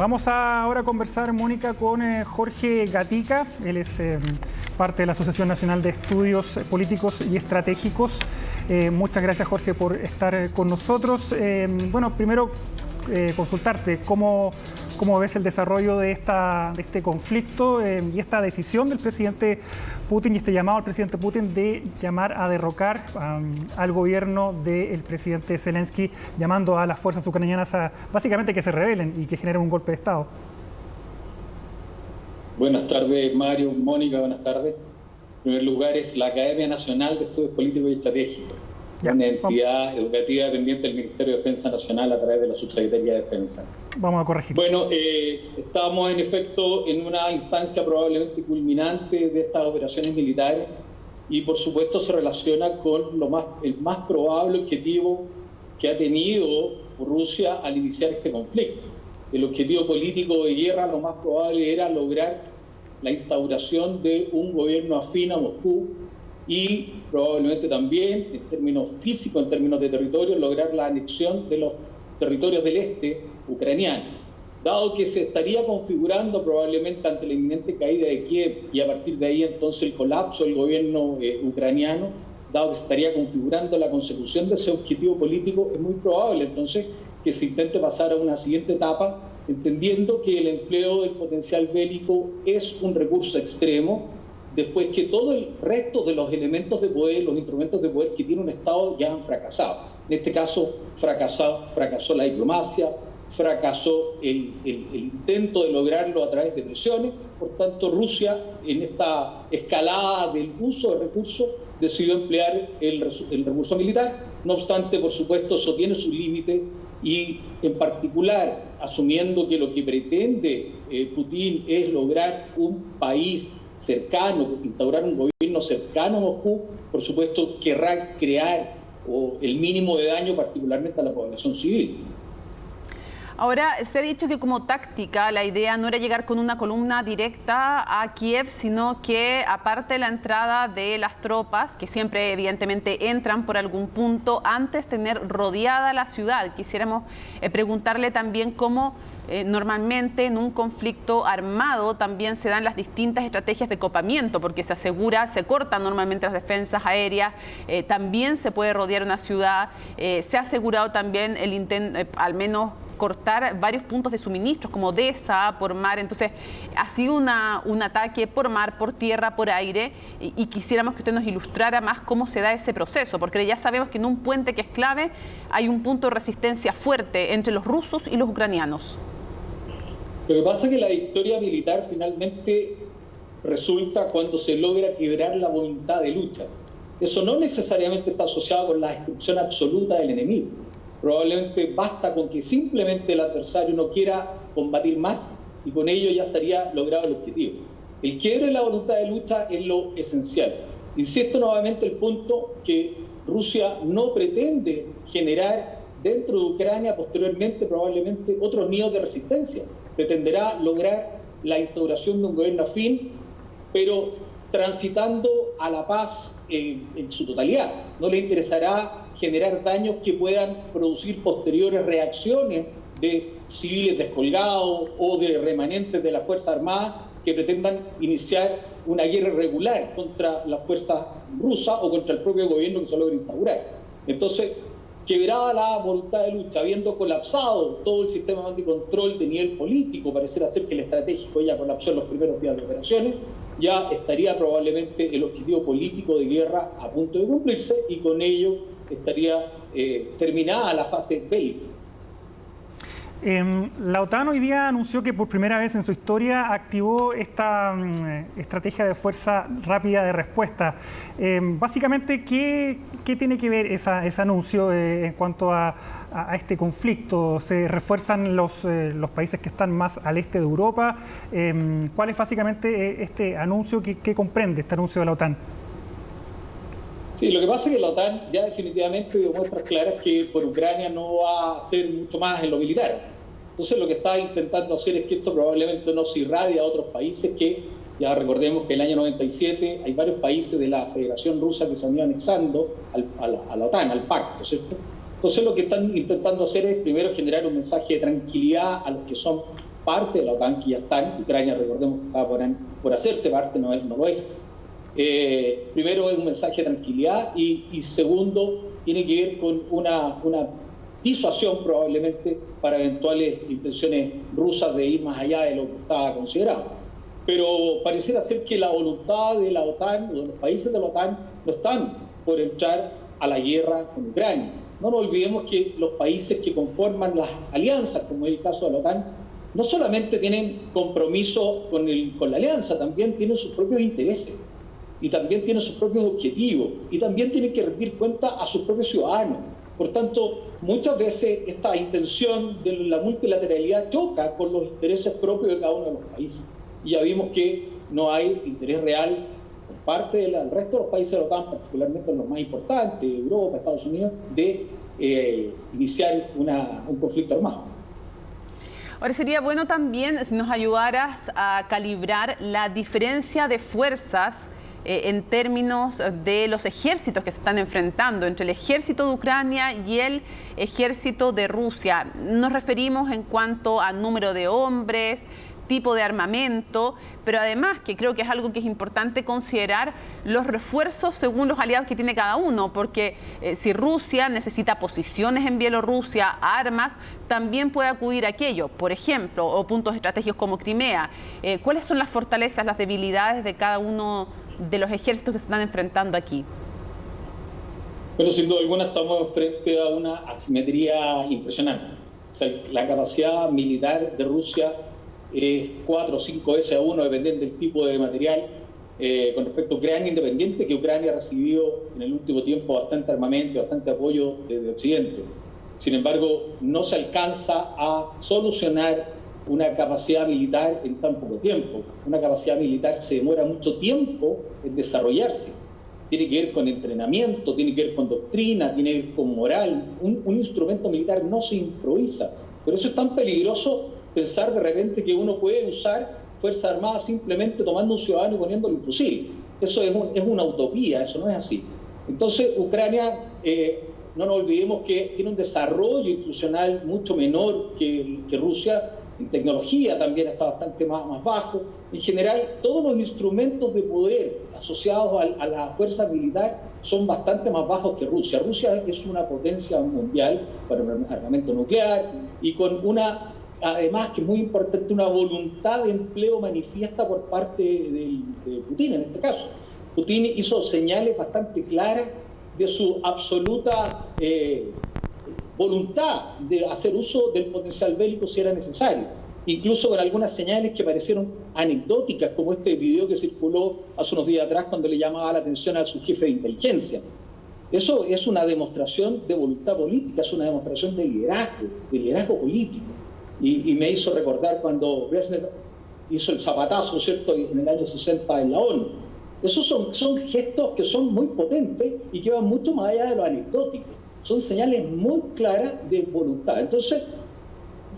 Vamos a ahora conversar, Mónica, con Jorge Gatica. Él es parte de la Asociación Nacional de Estudios Políticos y Estratégicos. Muchas gracias, Jorge, por estar con nosotros. Bueno, primero consultarte cómo ves el desarrollo de este conflicto y esta decisión del presidente Putin y este llamado al presidente Putin de llamar a derrocar al gobierno del presidente Zelensky, llamando a las fuerzas ucranianas a básicamente que se rebelen y que generen un golpe de Estado. Buenas tardes, Mario, Mónica, buenas tardes. En primer lugar es la Academia Nacional de Estudios Políticos y Estratégicos, una entidad educativa dependiente del Ministerio de Defensa Nacional a través de la Subsecretaría de Defensa. Vamos a corregir. Bueno, estamos en efecto en una instancia probablemente culminante de estas operaciones militares y por supuesto se relaciona con el más probable objetivo que ha tenido Rusia al iniciar este conflicto. El objetivo político de guerra lo más probable era lograr la instauración de un gobierno afín a Moscú y probablemente también, en términos físicos, en términos de territorio, lograr la anexión de los territorios del este ucraniano. Dado que se estaría configurando probablemente ante la inminente caída de Kiev y a partir de ahí entonces el colapso del gobierno ucraniano, dado que se estaría configurando la consecución de ese objetivo político, es muy probable entonces que se intente pasar a una siguiente etapa, entendiendo que el empleo del potencial bélico es un recurso extremo, después que todo el resto de los elementos de poder, los instrumentos de poder que tiene un Estado ya han fracasado. En este caso, fracasó la diplomacia, fracasó el intento de lograrlo a través de presiones. Por tanto, Rusia, en esta escalada del uso de recursos, decidió emplear el recurso militar. No obstante, por supuesto, eso tiene sus límites y, en particular, asumiendo que lo que pretende Putin es lograr un país cercano, instaurar un gobierno cercano a Moscú, por supuesto querrá crear el mínimo de daño particularmente a la población civil. Ahora, se ha dicho que como táctica la idea no era llegar con una columna directa a Kiev, sino que aparte de la entrada de las tropas, que siempre evidentemente entran por algún punto, antes tener rodeada la ciudad. Quisiéramos preguntarle también cómo normalmente en un conflicto armado también se dan las distintas estrategias de copamiento, porque se cortan normalmente las defensas aéreas, también se puede rodear una ciudad, se ha asegurado también el intento, al menos cortar varios puntos de suministros como Odessa por mar. Entonces ha sido un ataque por mar, por tierra, por aire y quisiéramos que usted nos ilustrara más cómo se da ese proceso, porque ya sabemos que en un puente que es clave hay un punto de resistencia fuerte entre los rusos y los ucranianos. Lo que pasa es que la victoria militar finalmente resulta cuando se logra quebrar la voluntad de lucha. Eso no necesariamente está asociado con la destrucción absoluta del enemigo. Probablemente basta con que simplemente el adversario no quiera combatir más y con ello ya estaría logrado el objetivo. El quiebre de la voluntad de lucha es lo esencial. Insisto nuevamente el punto que Rusia no pretende generar dentro de Ucrania posteriormente probablemente otros nidos de resistencia. Pretenderá lograr la instauración de un gobierno afín, pero transitando a la paz en su totalidad. No le interesará generar daños que puedan producir posteriores reacciones de civiles descolgados o de remanentes de las Fuerzas Armadas que pretendan iniciar una guerra irregular contra las fuerzas rusas o contra el propio gobierno que se logra instaurar. Entonces, quebrada la voluntad de lucha, habiendo colapsado todo el sistema de control de nivel político, pareciera ser que el estratégico ya colapsó en los primeros días de operaciones, ya estaría probablemente el objetivo político de guerra a punto de cumplirse y con ello estaría terminada la fase bélica. La OTAN hoy día anunció que por primera vez en su historia activó esta estrategia de fuerza rápida de respuesta. Básicamente, ¿qué tiene que ver ese anuncio en cuanto a este conflicto? ¿Se refuerzan los países que están más al este de Europa? ¿Cuál es básicamente este anuncio que comprende este anuncio de la OTAN? Sí, lo que pasa es que la OTAN ya definitivamente dio muestras claras que por Ucrania no va a hacer mucho más en lo militar. Entonces lo que está intentando hacer es que esto probablemente no se irradie a otros países que, ya recordemos que en el año 97 hay varios países de la Federación Rusa que se han ido anexando a la OTAN, al pacto, ¿cierto? Entonces lo que están intentando hacer es primero generar un mensaje de tranquilidad a los que son parte de la OTAN, que ya están. Ucrania, recordemos, está por hacerse parte, no lo es. Primero, es un mensaje de tranquilidad y segundo, tiene que ver con una disuasión probablemente para eventuales intenciones rusas de ir más allá de lo que estaba considerado. Pero pareciera ser que la voluntad de la OTAN o de los países de la OTAN no están por entrar a la guerra con Ucrania. No nos olvidemos que los países que conforman las alianzas, como es el caso de la OTAN, no solamente tienen compromiso con la alianza, también tienen sus propios intereses y también tienen sus propios objetivos y también tienen que rendir cuenta a sus propios ciudadanos. Por tanto, muchas veces esta intención de la multilateralidad choca con los intereses propios de cada uno de los países. Y ya vimos que no hay interés real por parte del resto de los países de la OTAN, particularmente los más importantes, Europa, Estados Unidos, de iniciar un conflicto armado. Ahora, sería bueno también si nos ayudaras a calibrar la diferencia de fuerzas en términos de los ejércitos que se están enfrentando entre el ejército de Ucrania y el ejército de Rusia. Nos referimos en cuanto a número de hombres, tipo de armamento, pero además, que creo que es algo que es importante considerar, los refuerzos según los aliados que tiene cada uno, porque si Rusia necesita posiciones en Bielorrusia, armas, también puede acudir a aquello, por ejemplo, o puntos estratégicos como Crimea. ¿Cuáles son las fortalezas, las debilidades de cada uno de los ejércitos que se están enfrentando aquí? Pero sin duda alguna estamos frente a una asimetría impresionante. O sea, la capacidad militar de Rusia es 4 o 5 veces a 1, dependiendo del tipo de material, con respecto a Ucrania, independiente que Ucrania ha recibido en el último tiempo bastante armamento, bastante apoyo desde Occidente. Sin embargo, no se alcanza a solucionar una capacidad militar en tan poco tiempo. Una capacidad militar se demora mucho tiempo en desarrollarse. Tiene que ver con entrenamiento, tiene que ver con doctrina, tiene que ver con moral. Un instrumento militar no se improvisa. Por eso es tan peligroso pensar de repente que uno puede usar Fuerzas Armadas simplemente tomando un ciudadano y poniéndole un fusil. Eso es una utopía, eso no es así. Entonces, Ucrania, no nos olvidemos que tiene un desarrollo institucional mucho menor que Rusia. En tecnología también está bastante más bajo. En general, todos los instrumentos de poder asociados a la fuerza militar son bastante más bajos que Rusia. Rusia es una potencia mundial para el armamento nuclear y con además, que es muy importante, una voluntad de empleo manifiesta por parte de Putin en este caso. Putin hizo señales bastante claras de su absoluta voluntad de hacer uso del potencial bélico si era necesario, incluso con algunas señales que parecieron anecdóticas, como este video que circuló hace unos días atrás cuando le llamaba la atención a su jefe de inteligencia. Eso es una demostración de voluntad política, es una demostración de liderazgo político. Y me hizo recordar cuando Brezhnev hizo el zapatazo, ¿cierto?, en el año 60 en la ONU. Esos son gestos que son muy potentes y que van mucho más allá de lo anecdótico. Son señales muy claras de voluntad. Entonces,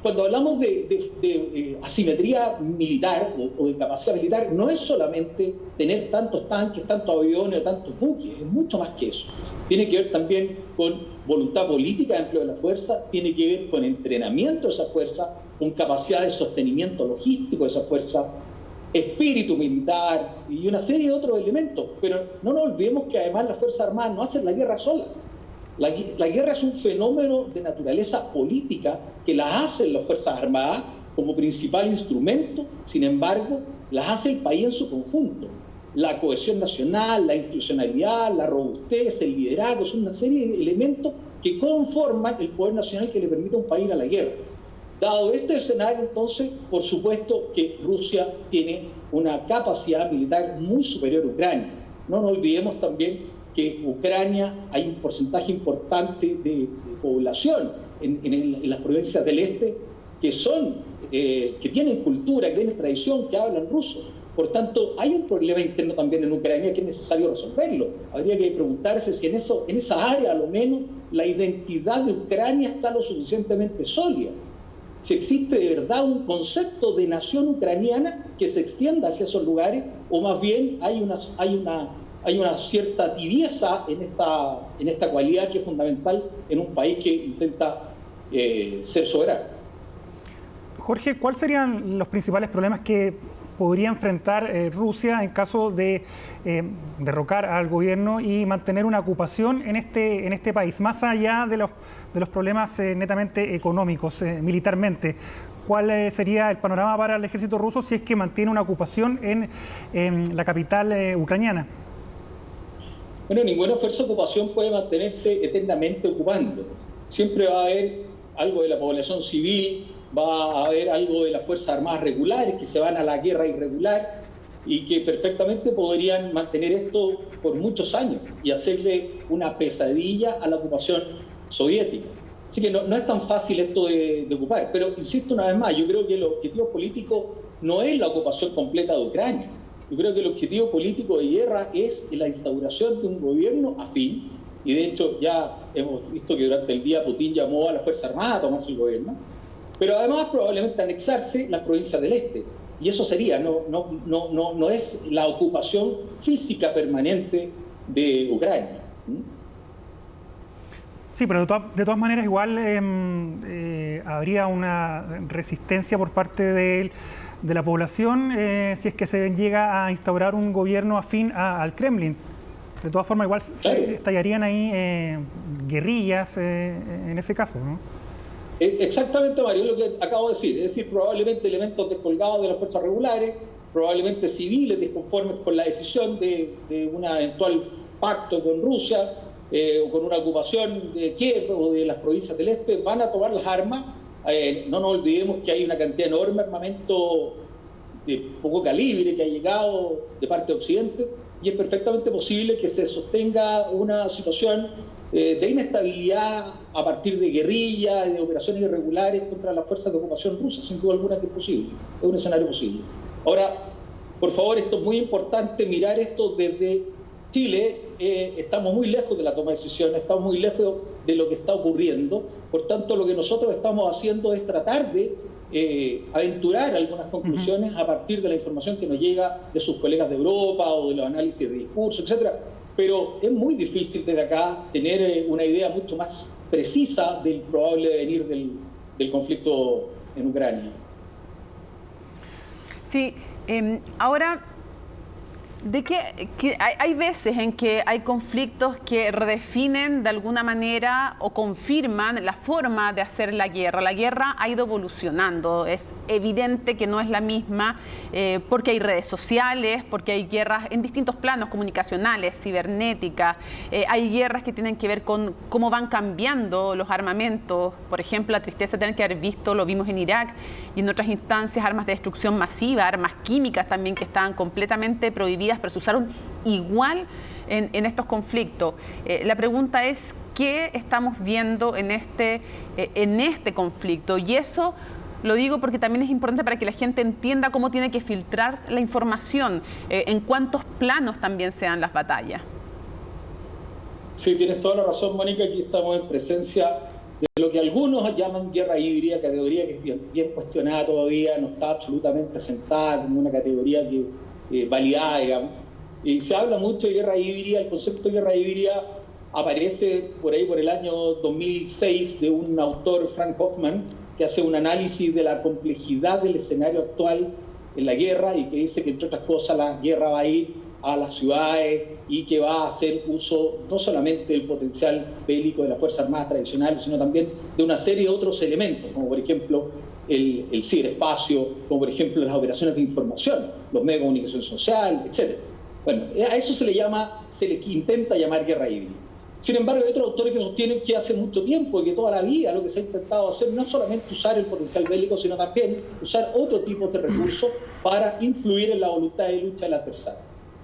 cuando hablamos de asimetría militar o de capacidad militar, no es solamente tener tantos tanques, tantos aviones o tantos buques, es mucho más que eso. Tiene que ver también con voluntad política de empleo de la fuerza, tiene que ver con entrenamiento de esa fuerza, con capacidad de sostenimiento logístico de esa fuerza, espíritu militar y una serie de otros elementos. Pero no nos olvidemos que además las Fuerzas Armadas no hacen la guerra solas. La guerra es un fenómeno de naturaleza política que la hacen las Fuerzas Armadas como principal instrumento, sin embargo, las hace el país en su conjunto. La cohesión nacional, la institucionalidad, la robustez, el liderazgo, son una serie de elementos que conforman el poder nacional que le permite a un país ir a la guerra. Dado este escenario, entonces, por supuesto que Rusia tiene una capacidad militar muy superior a Ucrania. No nos olvidemos también que Ucrania hay un porcentaje importante de población en las provincias del este que tienen cultura, que tienen tradición, que hablan ruso. Por tanto, hay un problema interno también en Ucrania que es necesario resolverlo. Habría que preguntarse si en esa área, a lo menos, la identidad de Ucrania está lo suficientemente sólida. Si existe de verdad un concepto de nación ucraniana que se extienda hacia esos lugares, o más bien hay una cierta tibieza en esta cualidad que es fundamental en un país que intenta ser soberano. Jorge, ¿cuáles serían los principales problemas que podría enfrentar Rusia en caso de derrocar al gobierno y mantener una ocupación en este país, más allá de los problemas netamente económicos, militarmente? ¿Cuál sería el panorama para el ejército ruso si es que mantiene una ocupación en la capital ucraniana? Bueno, ninguna fuerza de ocupación puede mantenerse eternamente ocupando. Siempre va a haber algo de la población civil, va a haber algo de las Fuerzas Armadas regulares que se van a la guerra irregular y que perfectamente podrían mantener esto por muchos años y hacerle una pesadilla a la ocupación soviética. Así que no es tan fácil esto de ocupar. Pero insisto una vez más, yo creo que el objetivo político no es la ocupación completa de Ucrania. Yo creo que el objetivo político de guerra es la instauración de un gobierno afín, y de hecho ya hemos visto que durante el día Putin llamó a la Fuerza Armada a tomarse el gobierno, pero además probablemente anexarse las provincias del este. Y eso sería, no es la ocupación física permanente de Ucrania. Sí, pero de todas maneras igual habría una resistencia por parte de la población si es que se llega a instaurar un gobierno afín al Kremlin. De todas formas, igual claro, estallarían ahí guerrillas en ese caso, ¿no? Exactamente, Mario, lo que acabo de decir. Es decir, probablemente elementos descolgados de las fuerzas regulares, probablemente civiles disconformes con la decisión de un eventual pacto con Rusia o con una ocupación de Kiev o de las provincias del este, van a tomar las armas. No nos olvidemos que hay una cantidad enorme de armamento de poco calibre que ha llegado de parte de Occidente, y es perfectamente posible que se sostenga una situación de inestabilidad a partir de guerrillas, de operaciones irregulares contra las fuerzas de ocupación rusas. Sin duda alguna que es posible, es un escenario posible. Ahora, por favor, esto es muy importante, mirar esto desde Chile. Estamos muy lejos de la toma de decisiones, estamos muy lejos de lo que está ocurriendo. Por tanto, lo que nosotros estamos haciendo es tratar de aventurar algunas conclusiones a partir de la información que nos llega de sus colegas de Europa o de los análisis de discurso, etcétera. Pero es muy difícil desde acá tener una idea mucho más precisa del probable devenir del conflicto en Ucrania. Sí, ahora, hay veces en que hay conflictos que redefinen de alguna manera o confirman la forma de hacer la guerra. La guerra ha ido evolucionando, es evidente que no es la misma porque hay redes sociales, porque hay guerras en distintos planos comunicacionales, cibernéticas, hay guerras que tienen que ver con cómo van cambiando los armamentos. Por ejemplo, la tristeza de tener que haber visto, lo vimos en Irak y en otras instancias, armas de destrucción masiva, armas químicas también que estaban completamente prohibidas, pero se usaron igual en estos conflictos. La pregunta es, ¿qué estamos viendo en este conflicto? Y eso lo digo porque también es importante para que la gente entienda cómo tiene que filtrar la información, en cuántos planos también se dan las batallas. Sí, tienes toda la razón, Mónica. Aquí estamos en presencia de lo que algunos llaman guerra híbrida, categoría que es bien cuestionada todavía, no está absolutamente sentada en una categoría que validada, digamos. Y se habla mucho de guerra híbrida. El concepto de guerra híbrida aparece por ahí por el año 2006 de un autor, Frank Hoffman, que hace un análisis de la complejidad del escenario actual en la guerra y que dice que, entre otras cosas, la guerra va a ir a las ciudades y que va a hacer uso no solamente del potencial bélico de las Fuerzas Armadas tradicionales, sino también de una serie de otros elementos, como por ejemplo el ciberespacio, como por ejemplo las operaciones de información, los medios de comunicación social, etc. Bueno, a eso se le intenta llamar guerra híbrida. Sin embargo, hay otros autores que sostienen que hace mucho tiempo y que toda la vida lo que se ha intentado hacer no es solamente usar el potencial bélico, sino también usar otro tipo de recursos para influir en la voluntad de lucha del adversario.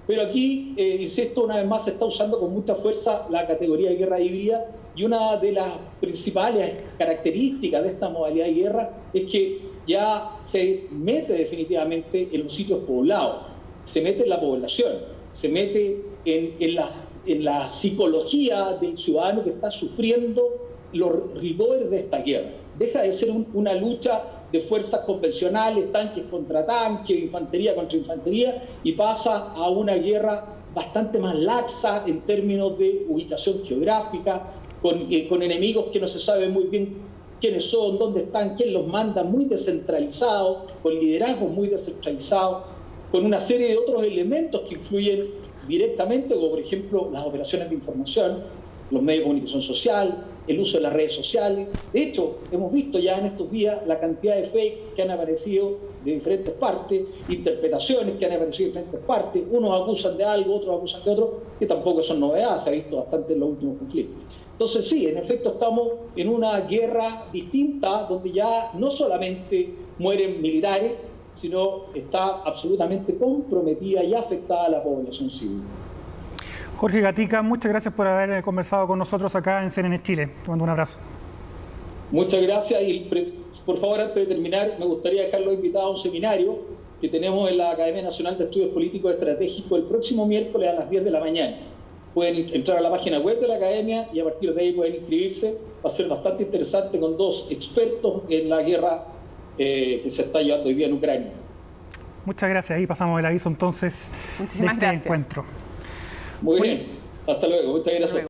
Pero aquí, insisto, una vez más se está usando con mucha fuerza la categoría de guerra híbrida, y una de las principales características de esta modalidad de guerra es que ya se mete definitivamente en los sitios poblados, se mete en la población, se mete en la psicología del ciudadano que está sufriendo los rigores de esta guerra. Deja de ser una lucha de fuerzas convencionales, tanques contra tanques, infantería contra infantería, y pasa a una guerra bastante más laxa en términos de ubicación geográfica, con enemigos que no se sabe muy bien quiénes son, dónde están, quién los manda, muy descentralizado, con liderazgos muy descentralizados, con una serie de otros elementos que influyen directamente, como por ejemplo las operaciones de información, los medios de comunicación social, el uso de las redes sociales. De hecho, hemos visto ya en estos días la cantidad de fake que han aparecido de diferentes partes, interpretaciones que han aparecido de diferentes partes, unos acusan de algo, otros acusan de otro, que tampoco son novedades, se ha visto bastante en los últimos conflictos. Entonces sí, en efecto estamos en una guerra distinta, donde ya no solamente mueren militares, sino está absolutamente comprometida y afectada a la población civil. Jorge Gatica, muchas gracias por haber conversado con nosotros acá en CNN Chile. Te mando un abrazo. Muchas gracias y por favor, antes de terminar, me gustaría dejarlos invitados a un seminario que tenemos en la Academia Nacional de Estudios Políticos Estratégicos el próximo miércoles a las 10 de la mañana. Pueden entrar a la página web de la Academia y a partir de ahí pueden inscribirse. Va a ser bastante interesante con dos expertos en la guerra que se está llevando hoy día en Ucrania. Muchas gracias. Ahí pasamos el aviso entonces de este encuentro. Muy bien. Hasta luego. Muchas gracias.